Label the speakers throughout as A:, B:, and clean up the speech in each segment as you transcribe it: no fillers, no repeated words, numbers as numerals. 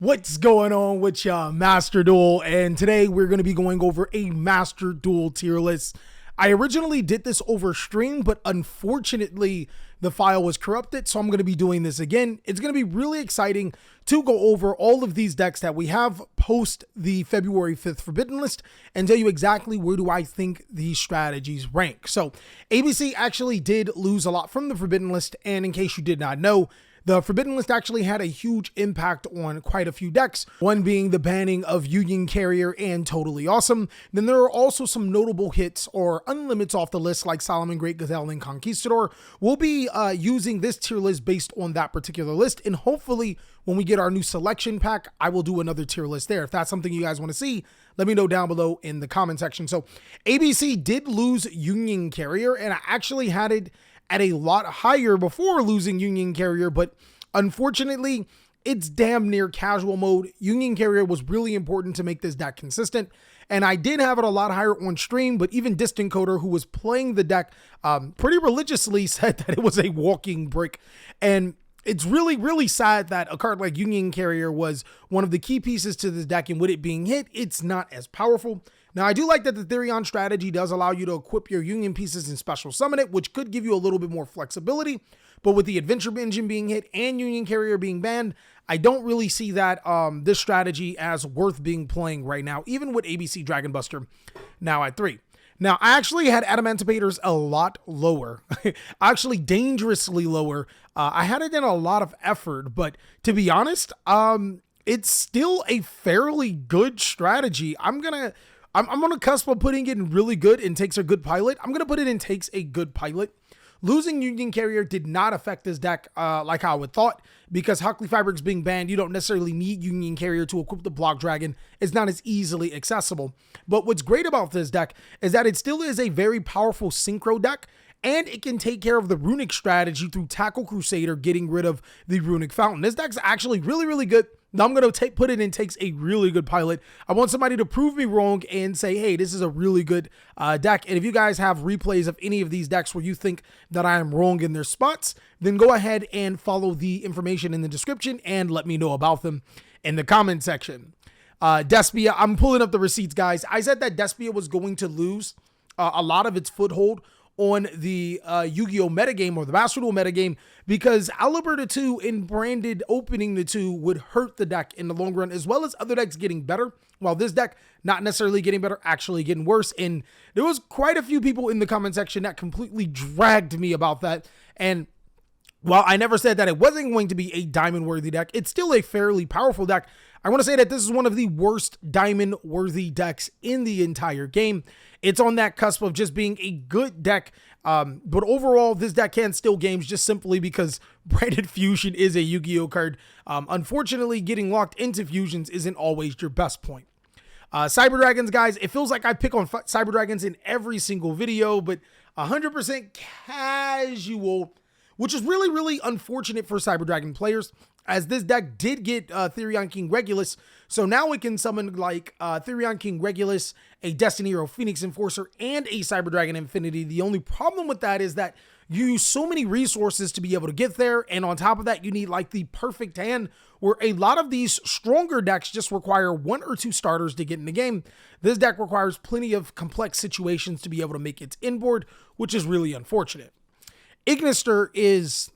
A: What's going on with ya, Master Duel? And today we're going to be going over a Master Duel tier list. I originally did this over stream, but unfortunately the file was corrupted, so I'm going to be doing this again. It's going to be really exciting to go over all of these decks that we have post the February 5th Forbidden list and tell you exactly where do I think these strategies rank. So ABC actually did lose a lot from the Forbidden list, and in case you did not know, the Forbidden list actually had a huge impact on quite a few decks, one being the banning of Union Carrier and Totally Awesome. Then there are also some notable hits or unlimits off the list like Solomon Great, Gazelle, and Conquistador. We'll be using this tier list based on that particular list, and hopefully when we get our new selection pack, I will do another tier list there. If that's something you guys want to see, let me know down below in the comment section. So ABC did lose Union Carrier, and I actually had it at a lot higher before losing Union Carrier, but unfortunately, it's damn near casual mode. Union Carrier was really important to make this deck consistent, and I did have it a lot higher on stream, but even Distant Coder, who was playing the deck pretty religiously, said that it was a walking brick. And it's really, really sad that a card like Union Carrier was one of the key pieces to this deck, and with it being hit, it's not as powerful. Now, I do like that the Therion strategy does allow you to equip your Union pieces and special summon it, which could give you a little bit more flexibility. But with the Adventure Engine being hit and Union Carrier being banned, I don't really see that this strategy as worth being playing right now, even with ABC Dragon Buster now at 3. Now, I actually had Adamantipators a lot lower, actually dangerously lower. I had it in a lot of effort, but to be honest, it's still a fairly good strategy. I'm on a cusp of putting it in really good and takes a good pilot. I'm going to put it in takes a good pilot. Losing Union Carrier did not affect this deck like I would thought, because Huckley Fabrics being banned, you don't necessarily need Union Carrier to equip the Block Dragon. It's not as easily accessible. But what's great about this deck is that it still is a very powerful Synchro deck, and it can take care of the Runic strategy through Tackle Crusader, getting rid of the Runic Fountain. This deck's actually really, really good. Now I'm going to put it in takes a really good pilot. I want somebody to prove me wrong and say, hey, this is a really good deck. And if you guys have replays of any of these decks where you think that I am wrong in their spots, then go ahead and follow the information in the description and let me know about them in the comment section. Despia, I'm pulling up the receipts, guys. I said that Despia was going to lose a lot of its foothold on the Yu-Gi-Oh! Metagame or the Master Duel metagame, because Alberta 2 and Branded opening the 2 would hurt the deck in the long run, as well as other decks getting better, while this deck not necessarily getting better, actually getting worse. And there was quite a few people in the comment section that completely dragged me about that. And while I never said that it wasn't going to be a diamond-worthy deck, it's still a fairly powerful deck. I want to say that this is one of the worst diamond-worthy decks in the entire game. It's on that cusp of just being a good deck, but overall, this deck can steal games just simply because Branded Fusion is a Yu-Gi-Oh card. Unfortunately, getting locked into fusions isn't always your best point. Cyber Dragons, guys, it feels like I pick on Cyber Dragons in every single video, but 100% casual, which is really, really unfortunate for Cyber Dragon players, as this deck did get Therion King Regulus, so now it can summon like Therion King Regulus, a Destiny Hero Phoenix Enforcer, and a Cyber Dragon Infinity. The only problem with that is that you use so many resources to be able to get there, and on top of that, you need like the perfect hand, where a lot of these stronger decks just require 1 or 2 starters to get in the game. This deck requires plenty of complex situations to be able to make its inboard, which is really unfortunate. Ignister is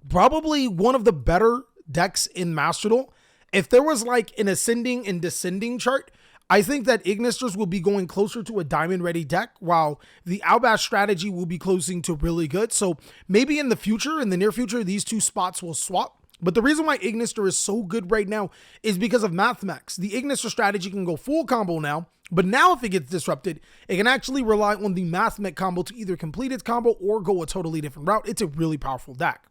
A: probably one of the better decks in Master Duel. If there was like an ascending and descending chart, I think that Ignisters will be going closer to a diamond ready deck, while the Albash strategy will be closing to really good. So maybe in the future, in the near future, these two spots will swap. But the reason why Ignister is so good right now is because of Mathmax. The Ignister strategy can go full combo now, but now if it gets disrupted, it can actually rely on the Mathmech combo to either complete its combo or go a totally different route. It's a really powerful deck.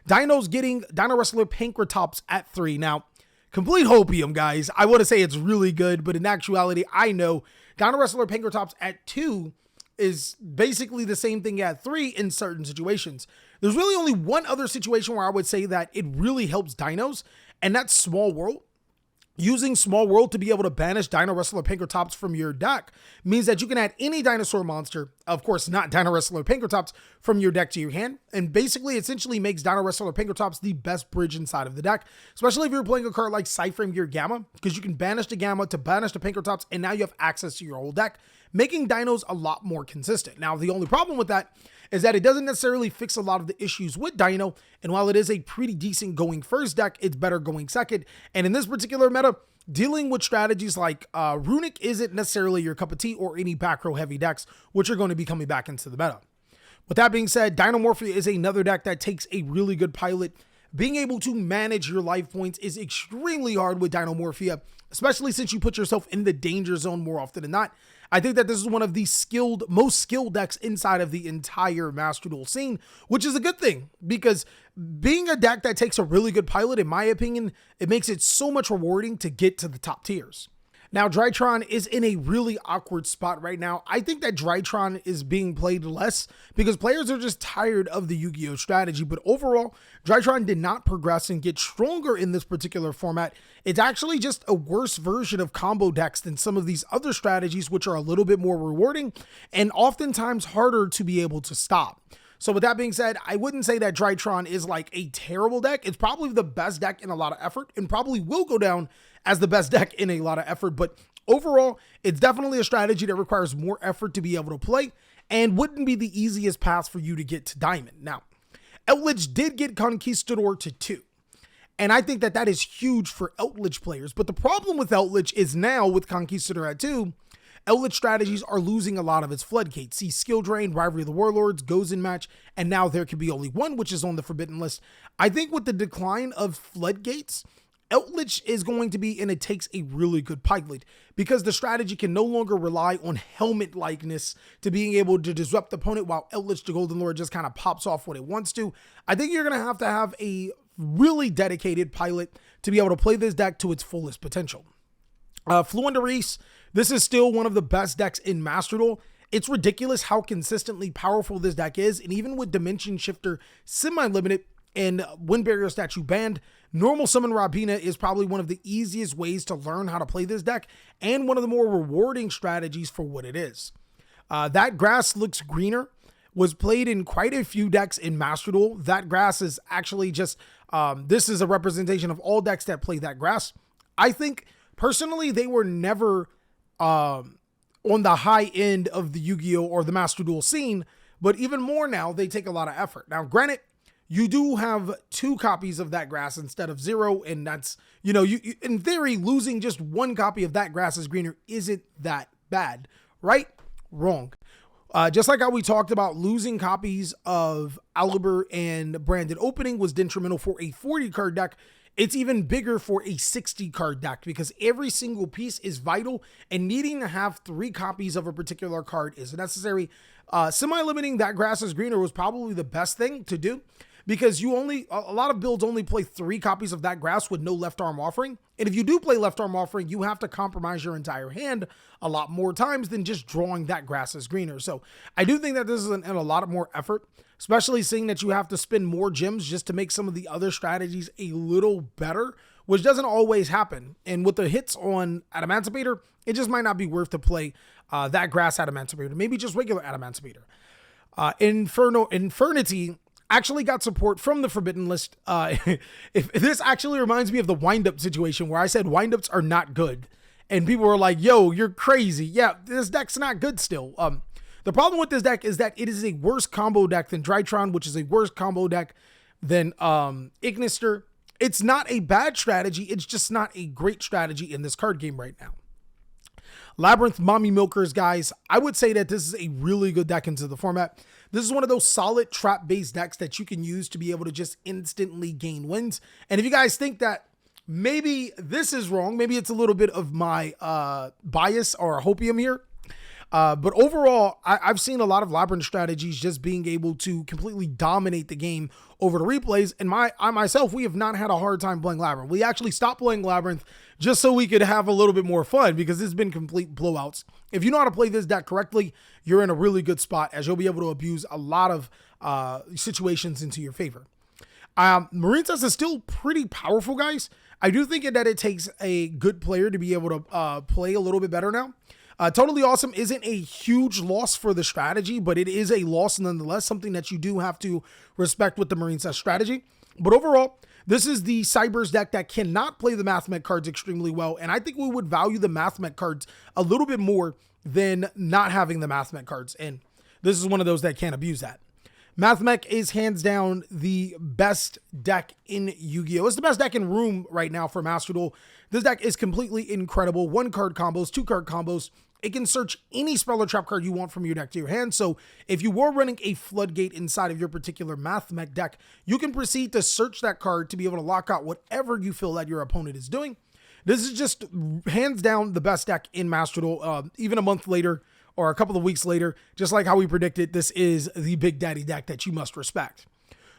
A: Dino's getting Dino Wrestler Pankratops at 3. Now, complete hopium, guys. I want to say it's really good, but in actuality, I know Dino Wrestler Pankratops at 2 is basically the same thing at 3 in certain situations. There's really only one other situation where I would say that it really helps Dinos, and that's Small World. Using Small World to be able to banish Dino Wrestler Pinkertops from your deck means that you can add any dinosaur monster, of course not Dino Wrestler Pinkertops, from your deck to your hand, and basically essentially makes Dino Wrestler Pinkertops the best bridge inside of the deck, especially if you're playing a card like Cyframe Gear Gamma, because you can banish the Gamma to banish the Pinkertops, and now you have access to your whole deck, making dinos a lot more consistent. Now, the only problem with that is that it doesn't necessarily fix a lot of the issues with Dino, and while it is a pretty decent going first deck, it's better going second, and in this particular meta, dealing with strategies like Runic isn't necessarily your cup of tea, or any back row heavy decks, which are going to be coming back into the meta. With that being said, Dinomorphia is another deck that takes a really good pilot. Being able to manage your life points is extremely hard with Dinomorphia, especially since you put yourself in the danger zone more often than not. I think that this is one of the most skilled decks inside of the entire Master Duel scene, which is a good thing, because being a deck that takes a really good pilot, in my opinion, it makes it so much rewarding to get to the top tiers. Now, Drytron is in a really awkward spot right now. I think that Drytron is being played less because players are just tired of the Yu-Gi-Oh strategy, but overall, Drytron did not progress and get stronger in this particular format. It's actually just a worse version of combo decks than some of these other strategies, which are a little bit more rewarding and oftentimes harder to be able to stop. So with that being said, I wouldn't say that Drytron is like a terrible deck. It's probably the best deck in a lot of effort, and probably will go down as the best deck in a lot of effort. But overall, it's definitely a strategy that requires more effort to be able to play, and wouldn't be the easiest path for you to get to Diamond. Now, Eldritch did get Conquistador to 2. And I think that that is huge for Eldritch players. But the problem with Eldritch is now with Conquistador at 2, Eldritch strategies are losing a lot of its floodgates. See Skill Drain, Rivalry of the Warlords, Goes in Match, and now there can be only one, which is on the Forbidden list. I think with the decline of floodgates, Eldritch is going to be, and it takes a really good pilot, because the strategy can no longer rely on helmet likeness to being able to disrupt the opponent, while Eldritch the Golden Lord just kind of pops off what it wants to. I think you're going to have a really dedicated pilot to be able to play this deck to its fullest potential. Floowandereeze, this is still one of the best decks in Master Duel. It's ridiculous how consistently powerful this deck is, and even with Dimension Shifter semi-limited and Wind Barrier Statue banned, normal summon Robina is probably one of the easiest ways to learn how to play this deck, and one of the more rewarding strategies for what it is. That Grass Looks Greener was played in quite a few decks in Master Duel. That Grass is actually just, this is a representation of all decks that play that Grass. I think, personally, they were never on the high end of the Yu-Gi-Oh! Or the Master Duel scene, but even more now, they take a lot of effort. Now, granted, you do have 2 copies of that Grass instead of 0, and that's, you in theory, losing just 1 copy of that Grass is Greener isn't that bad, right? Wrong. Just like how we talked about losing copies of Aliber and Branded Opening was detrimental for a 40 card deck, it's even bigger for a 60 card deck, because every single piece is vital, and needing to have 3 copies of a particular card is necessary. Semi-limiting that Grass is Greener was probably the best thing to do, because a lot of builds only play 3 copies of that Grass with no Left Arm Offering. And if you do play Left Arm Offering, you have to compromise your entire hand a lot more times than just drawing that Grass is Greener. So I do think that this is a lot of more effort, especially seeing that you have to spend more gems just to make some of the other strategies a little better, which doesn't always happen. And with the hits on Adamantipator, it just might not be worth to play that Grass Adamantipator, maybe just regular Adamantipator. Infernity actually got support from the Forbidden list. If this actually reminds me of the wind-up situation where I said wind-ups are not good, and people were like, yo, you're crazy. Yeah, this deck's not good still. The problem with this deck is that it is a worse combo deck than Drytron, which is a worse combo deck than Ignister. It's not a bad strategy, it's just not a great strategy in this card game right now. Labyrinth Mommy Milkers, guys, I would say that this is a really good deck into the format. This is one of those solid trap-based decks that you can use to be able to just instantly gain wins. And if you guys think that maybe this is wrong, maybe it's a little bit of my bias or hopium here, but overall, I've seen a lot of Labyrinth strategies just being able to completely dominate the game over the replays. And I myself, we have not had a hard time playing Labyrinth. We actually stopped playing Labyrinth just so we could have a little bit more fun, because it's been complete blowouts. If you know how to play this deck correctly, you're in a really good spot, as you'll be able to abuse a lot of situations into your favor. Marine Test is still pretty powerful, guys. I do think that it takes a good player to be able to play a little bit better now. Totally Awesome isn't a huge loss for the strategy, but it is a loss nonetheless, something that you do have to respect with the Marine Set strategy. But overall, this is the Cybers deck that cannot play the Mathmech cards extremely well, and I think we would value the Mathmech cards a little bit more than not having the Mathmech cards, and this is one of those that can't abuse that. Mathmech is hands down the best deck in Yu-Gi-Oh! It's the best deck in room right now for Master Duel. This deck is completely incredible. 1-card combos, 2-card combos. It can search any spell or trap card you want from your deck to your hand. So if you were running a floodgate inside of your particular Mathmech deck, you can proceed to search that card to be able to lock out whatever you feel that your opponent is doing. This is just hands down the best deck in Master Duel. Even a month later, or a couple of weeks later, just like how we predicted, this is the Big Daddy deck that you must respect.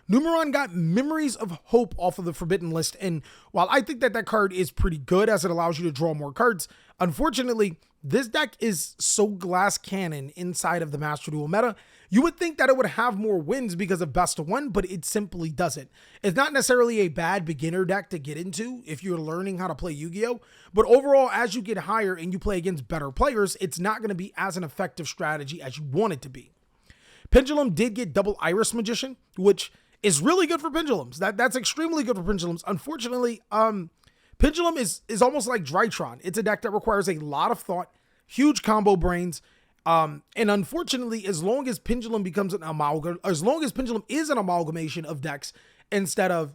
A: Numeron got Memories of Hope off of the Forbidden List, and while I think that that card is pretty good as it allows you to draw more cards, unfortunately, this deck is so glass cannon inside of the Master Duel meta. You would think that it would have more wins because of best of one, but it simply doesn't. It's not necessarily a bad beginner deck to get into if you're learning how to play Yu-Gi-Oh! But overall, as you get higher and you play against better players, it's not going to be as an effective strategy as you want it to be. Pendulum did get double Iris Magician, which is really good for Pendulums. That's extremely good for Pendulums. Unfortunately, Pendulum is almost like Drytron. It's a deck that requires a lot of thought, huge combo brains, and unfortunately, as long as Pendulum becomes an as long as Pendulum is an amalgamation of decks instead of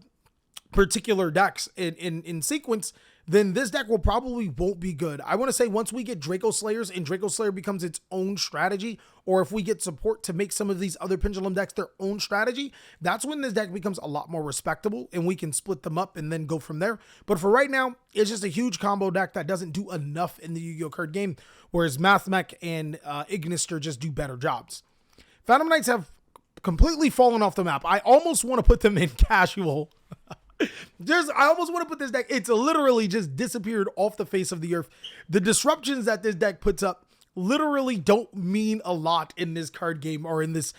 A: particular decks in sequence, then this deck won't be good. I want to say once we get Draco Slayers and Draco Slayer becomes its own strategy, or if we get support to make some of these other Pendulum decks their own strategy, that's when this deck becomes a lot more respectable and we can split them up and then go from there. But for right now, it's just a huge combo deck that doesn't do enough in the Yu-Gi-Oh! Card game, whereas Mathmech and Ignister just do better jobs. Phantom Knights have completely fallen off the map. I almost want to put them in casual. I almost want to put this deck, it's literally just disappeared off the face of the earth. The disruptions that this deck puts up literally don't mean a lot in this card game or in this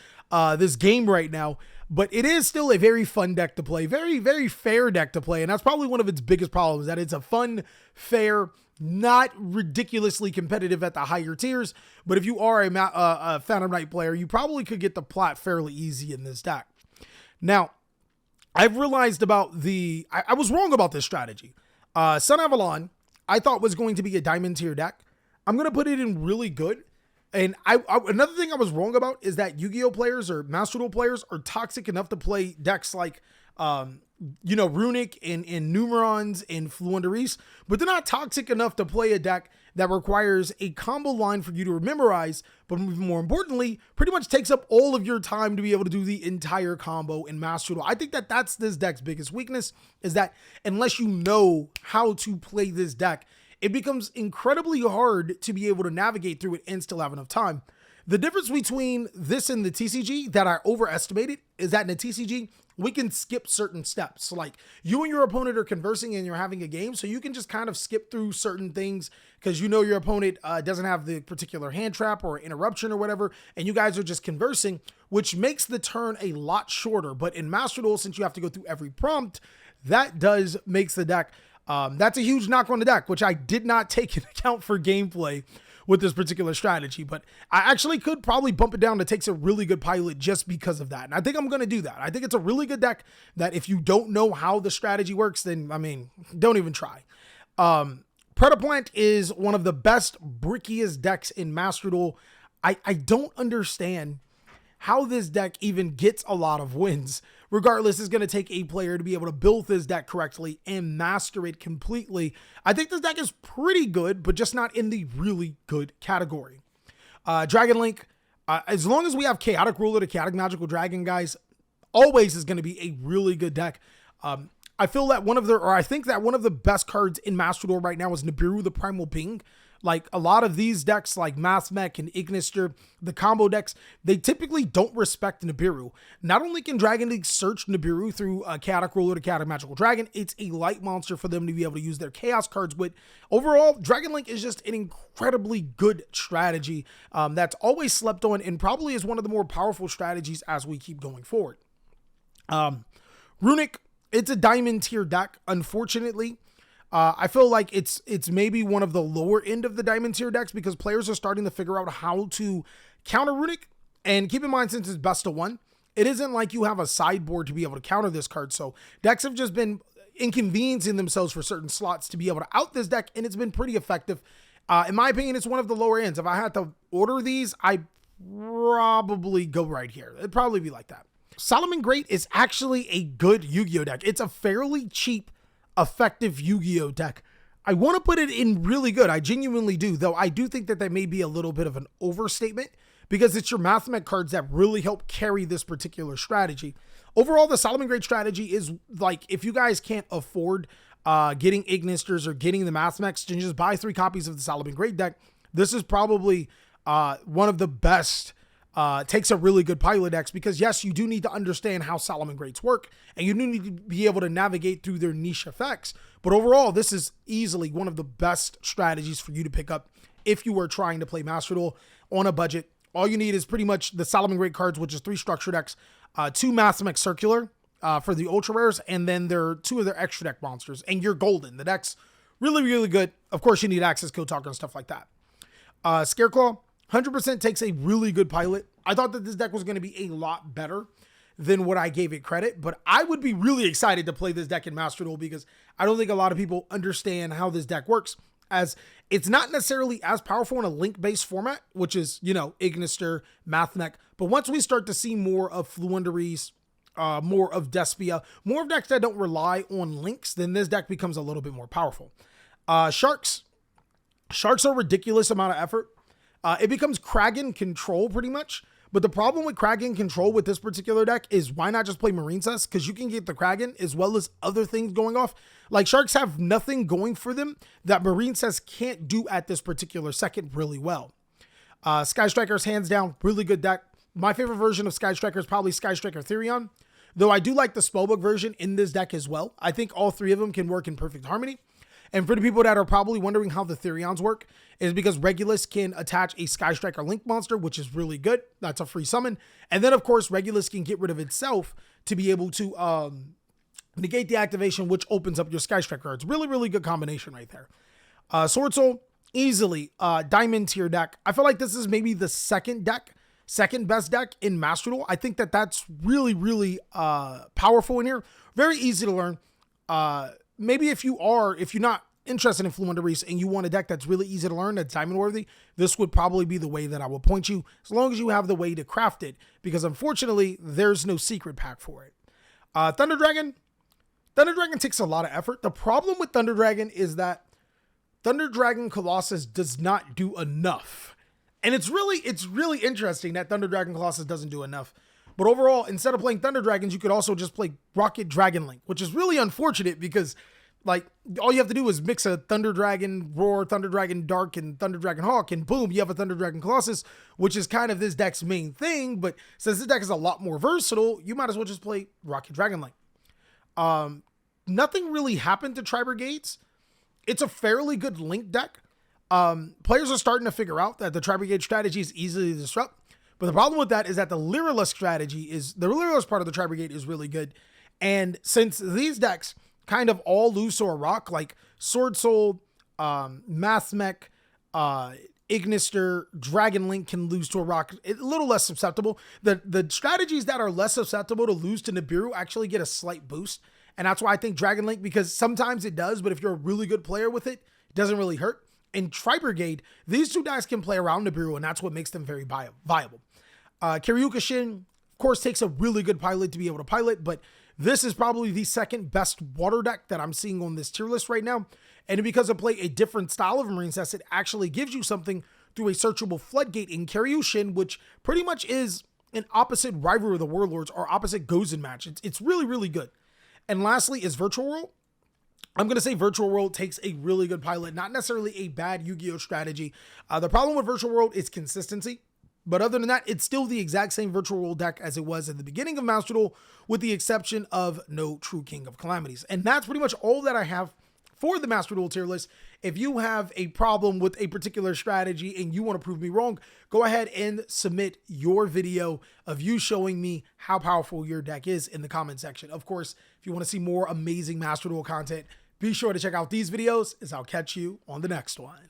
A: this game right now, but it is still a very fun deck to play, very, very fair deck to play, and that's probably one of its biggest problems, that it's a fun, fair, not ridiculously competitive at the higher tiers, but if you are a Phantom Knight player, you probably could get the plat fairly easy in this deck. Now, I've realized about I was wrong about this strategy. Sun Avalon, I thought was going to be a diamond tier deck. I'm going to put it in really good. And another thing I was wrong about is that Yu-Gi-Oh! Players or Master Duel players are toxic enough to play decks like, Runic and Numerons and Floowandereeze, but they're not toxic enough to play a deck that requires a combo line for you to memorize, but more importantly, pretty much takes up all of your time to be able to do the entire combo in Master Duel. I think that that's this deck's biggest weakness, is that unless you know how to play this deck, it becomes incredibly hard to be able to navigate through it and still have enough time. The difference between this and the TCG that I overestimated is that in the TCG, we can skip certain steps. So like you and your opponent are conversing and you're having a game, so you can just kind of skip through certain things because you know your opponent doesn't have the particular hand trap or interruption or whatever, and you guys are just conversing, which makes the turn a lot shorter. But in Master Duel, since you have to go through every prompt, that makes the deck, that's a huge knock on the deck, which I did not take into account for gameplay with this particular strategy, but I actually could probably bump it down to take a really good pilot just because of that. And I think I'm going to do that. I think it's a really good deck that if you don't know how the strategy works, then, I mean, don't even try. Predaplant is one of the best, brickiest decks in Master Duel. I don't understand how this deck even gets a lot of wins. Regardless, it's going to take a player to be able to build this deck correctly and master it completely. I think this deck is pretty good, but just not in the really good category. Dragon Link, as long as we have Chaotic Ruler to Chaotic Magical Dragon, guys, always is going to be a really good deck. I feel that I think that one of the best cards in Master Duel right now is Nibiru the Primal Being. Like a lot of these decks like Mathmech and Ignister, the combo decks, they typically don't respect Nibiru. Not only can Dragon League search Nibiru through Chaotic Ruler to Chaotic Magical Dragon, it's a light monster for them to be able to use their Chaos cards with. Overall, Dragon Link is just an incredibly good strategy that's always slept on and probably is one of the more powerful strategies as we keep going forward. Runic, it's a diamond tier deck. Unfortunately, I feel like it's maybe one of the lower end of the diamond tier decks because players are starting to figure out how to counter Runic. And keep in mind, since it's best of one, it isn't like you have a sideboard to be able to counter this card. So decks have just been inconveniencing themselves for certain slots to be able to out this deck, and it's been pretty effective. In my opinion, it's one of the lower ends. If I had to order these, I probably go right here. It'd probably be like that. Solomon Great is actually a good Yu-Gi-Oh deck. It's a fairly cheap, effective Yu-Gi-Oh deck. I want to put it in really good. I genuinely do, though I do think that may be a little bit of an overstatement because it's your Mathemech cards that really help carry this particular strategy. Overall, the Solomon Great strategy is like, if you guys can't afford getting Ignisters or getting the Mathemechs, then just buy 3 copies of the Solomon Great deck. This is probably one of the best, takes a really good pilot decks because yes, you do need to understand how Solomon Greats work and you do need to be able to navigate through their niche effects. But overall, this is easily one of the best strategies for you to pick up if you are trying to play Master Duel on a budget. All you need is pretty much the Solomon Great cards, which is 3 structure decks, 2 Mathemech Circular for the ultra rares, and then there are 2 of their extra deck monsters, and you're golden. The deck's really, really good. Of course, you need access code talker and stuff like that. Scareclaw, 100% takes a really good pilot. I thought that this deck was going to be a lot better than what I gave it credit, but I would be really excited to play this deck in Master Duel because I don't think a lot of people understand how this deck works, as it's not necessarily as powerful in a link-based format, which is, you know, Ignister, Mathemech. But once we start to see more of Floowandereeze, more of Despia, more of decks that don't rely on links, then this deck becomes a little bit more powerful. Sharks are a ridiculous amount of effort. It becomes Kraken control pretty much. But the problem with Kraken control with this particular deck is why not just play Marine Cess? Because you can get the Kraken as well as other things going off. Like Sharks have nothing going for them that Marine Cess can't do at this particular second really well. Sky Striker's hands down, really good deck. My favorite version of Sky Striker is probably Sky Striker Therion, though I do like the Spellbook version in this deck as well. I think all 3 of them can work in perfect harmony. And for the people that are probably wondering how the Therions work, is because Regulus can attach a Sky Striker Link monster, which is really good. That's a free summon. And then, of course, Regulus can get rid of itself to be able to negate the activation, which opens up your Sky Striker cards. Really, really good combination right there. Swordsoul, easily diamond tier deck. I feel like this is maybe the second best deck in Master Duel. I think that that's really, really powerful in here. Very easy to learn. Maybe if you're not interested in Floowandereeze and you want a deck that's really easy to learn, that's diamond worthy, this would probably be the way that I would point you, as long as you have the way to craft it, because unfortunately there's no secret pack for it. Thunder Dragon takes a lot of effort. The problem with Thunder Dragon is that Thunder Dragon Colossus does not do enough. And it's really interesting that Thunder Dragon Colossus doesn't do enough. But overall, instead of playing Thunder Dragons, you could also just play Rocket Dragon Link, which is really unfortunate because, like, all you have to do is mix a Thunder Dragon Roar, Thunder Dragon Dark, and Thunder Dragon Hawk, and boom, you have a Thunder Dragon Colossus, which is kind of this deck's main thing. But since this deck is a lot more versatile, you might as well just play Rocket Dragon Link. Nothing really happened to Tri-Brigades. It's a fairly good Link deck. Players are starting to figure out that the Tri-Brigade strategy is easily to disrupt. But the problem with that is that the Lyrillus part of the Tri-Brigade is really good. And since these decks kind of all lose to a rock, like Swordsoul, Mathemech, Ignister, Dragon Link can lose to a rock, a little less susceptible. The strategies that are less susceptible to lose to Nibiru actually get a slight boost. And that's why I think Dragon Link, because sometimes it does, but if you're a really good player with it, it doesn't really hurt. In Tri-Brigade, these 2 decks can play around Nibiru, and that's what makes them very viable. Kiryukushin, of course, takes a really good pilot to be able to pilot, but this is probably the second best water deck that I'm seeing on this tier list right now. And because I play a different style of Marine Cess, it actually gives you something through a searchable floodgate in Kiryushin, which pretty much is an opposite Rivalry of the Warlords or opposite Gozen match. It's really, really good. And lastly is Virtual World. I'm going to say Virtual World takes a really good pilot, not necessarily a bad Yu-Gi-Oh strategy. The problem with Virtual World is consistency. But other than that, it's still the exact same Virtual World deck as it was at the beginning of Master Duel, with the exception of no True King of Calamities. And that's pretty much all that I have for the Master Duel tier list. If you have a problem with a particular strategy and you want to prove me wrong, go ahead and submit your video of you showing me how powerful your deck is in the comment section. Of course, if you want to see more amazing Master Duel content, Be sure to check out these videos as I'll catch you on the next one.